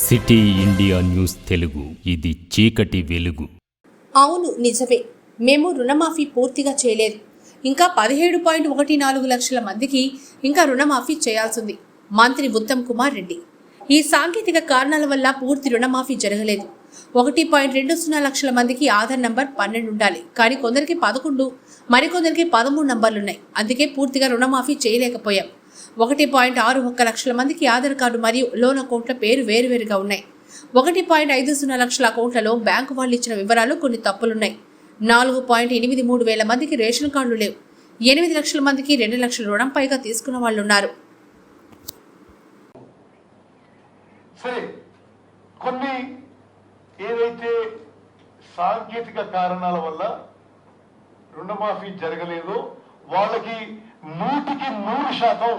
City India news Telugu, ఇది చీకటి వెలుగు. అవును, నిజమే. మేము రుణమాఫీ పూర్తిగా చేయలేదు. ఇంకా 17.14 లక్షల మందికి ఇంకా రుణమాఫీ చేయాల్సింది. మంత్రి ఉత్తమ్ కుమార్ రెడ్డి. ఈ సాంకేతిక కారణాల వల్ల పూర్తి రుణమాఫీ జరగలేదు. 1.20 లక్షల మందికి ఆధార్ నంబర్ 12 ఉండాలి. కానీ కొందరికి 11, మరికొందరికి 13 నంబర్లున్నాయి. అందుకే పూర్తిగా రుణమాఫీ చేయలేకపోయాం. 1.61 లక్షల మందికి ఆధార్ కార్డు మరియు లోన్ అకౌంట్ల పేరు వేరువేరుగా ఉన్నాయి. 1.50 లక్షల అకౌంట్లలో బ్యాంకు వాళ్ళు ఇచ్చిన వివరాలు కొన్ని తప్పులున్నాయి. 4.83 వేల మందికి రేషన్ కార్డులు లేవు. 8 లక్షల మందికి 2 లక్షల రుణం పైగా తీసుకున్న వాళ్ళు ఉన్నారు. సరే, కొన్ని ఏదైతే సాంకేతిక కారణాల వల్ల రుణమాఫీ జరగలేదో వాళ్ళకి 100%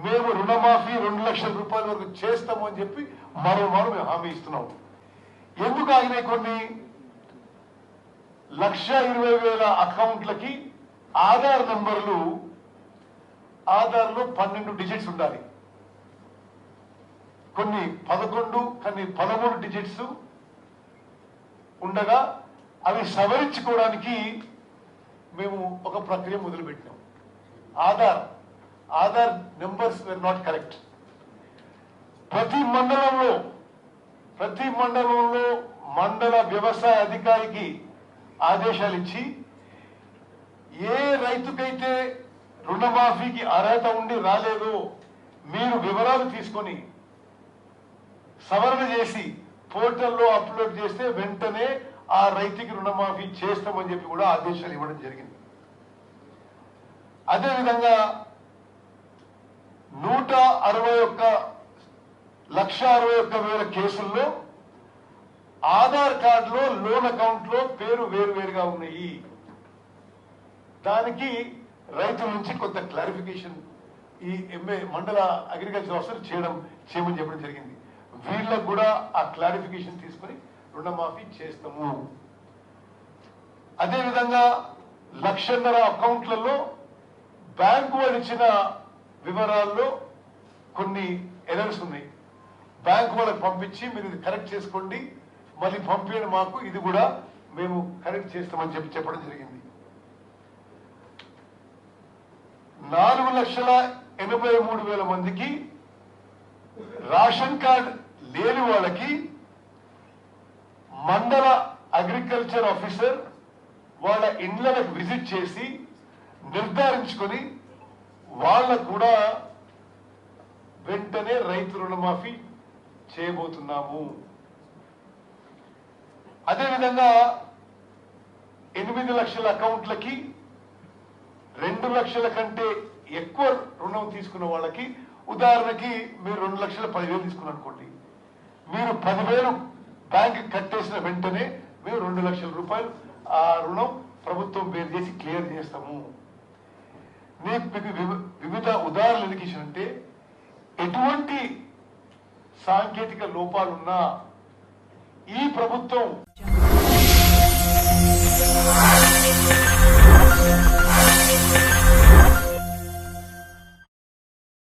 మేము రుణమాఫీ 2 లక్షల రూపాయల వరకు చేస్తాము అని చెప్పి మరోమారు మేము హామీ ఇస్తున్నాం. ఎందుకు ఆగినాయి? కొన్ని 1,20,000 అకౌంట్లకి ఆధార్ నంబర్లు, ఆధార్లో 12 డిజిట్స్ ఉండాలి. కొన్ని 11, కొన్ని 13 డిజిట్స్ ఉండగా అవి సవరించుకోవడానికి మేము ఒక ప్రక్రియ మొదలుపెట్టినాం. Aadhaar numbers were not correct. ప్రతి మండలంలో మండల వ్యవసాయ అధికారికి ఆదేశాలు ఇచ్చి ఏ రైతుకైతే రుణమాఫీకి అర్హత ఉండి రాలేదో మీరు వివరాలు తీసుకొని సవరణ చేసి పోర్టల్లో అప్లోడ్ చేస్తే వెంటనే ఆ రైతుకి రుణమాఫీ చేస్తామని చెప్పి కూడా ఆదేశాలు ఇవ్వడం జరిగింది. అదేవిధంగా 161,61,000 కేసుల్లో ఆధార్ కార్డులో లోన్ అకౌంట్ లో పేరు వేరువేరుగా ఉన్నాయి. దానికి రైతుల నుంచి కొంత క్లారిఫికేషన్ ఈ మండల అగ్రికల్చర్ ఆఫీసర్ చేయమని చెప్పడం జరిగింది. వీళ్ళకు కూడా ఆ క్లారిఫికేషన్ తీసుకుని రుణమాఫీ చేస్తాము. అదేవిధంగా 1,00,000 అకౌంట్లలో బ్యాంకు వాళ్ళు ఇచ్చిన వివరాల్లో కొన్ని ఎర్రర్స్ ఉన్నాయి. బ్యాంకు వాళ్ళకి పంపించి మీరు ఇది కరెక్ట్ చేసుకోండి, మళ్ళీ పంపించండి మాకు, ఇది కూడా మేము కరెక్ట్ చేస్తామని చెప్పడం జరిగింది. 4,83,000 మందికి రేషన్ కార్డ్ లేని వాళ్ళకి మండల అగ్రికల్చర్ ఆఫీసర్ వాళ్ళ ఇండ్లకు విజిట్ చేసి నిర్ధారించుకొని వాళ్ళకు కూడా వెంటనే రైతు రుణమాఫీ చేయబోతున్నాము. అదేవిధంగా 8 లక్షల అకౌంట్లకి 2 లక్షల కంటే ఎక్కువ రుణం తీసుకున్న వాళ్ళకి, ఉదాహరణకి మీరు 2,10,000 తీసుకున్నారు అనుకోండి, మీరు 10,000 బ్యాంక్ కట్టేసిన వెంటనే మేము 2 లక్షల రూపాయలు ఆ రుణం ప్రభుత్వం పేరు చేసి క్లియర్ చేస్తాము. నేను మీకు వివిధ ఉదాహరణలు ఎందుకు ఇచ్చినంటే, ఎటువంటి సాంకేతిక లోపాలున్నా ఈ ప్రభుత్వం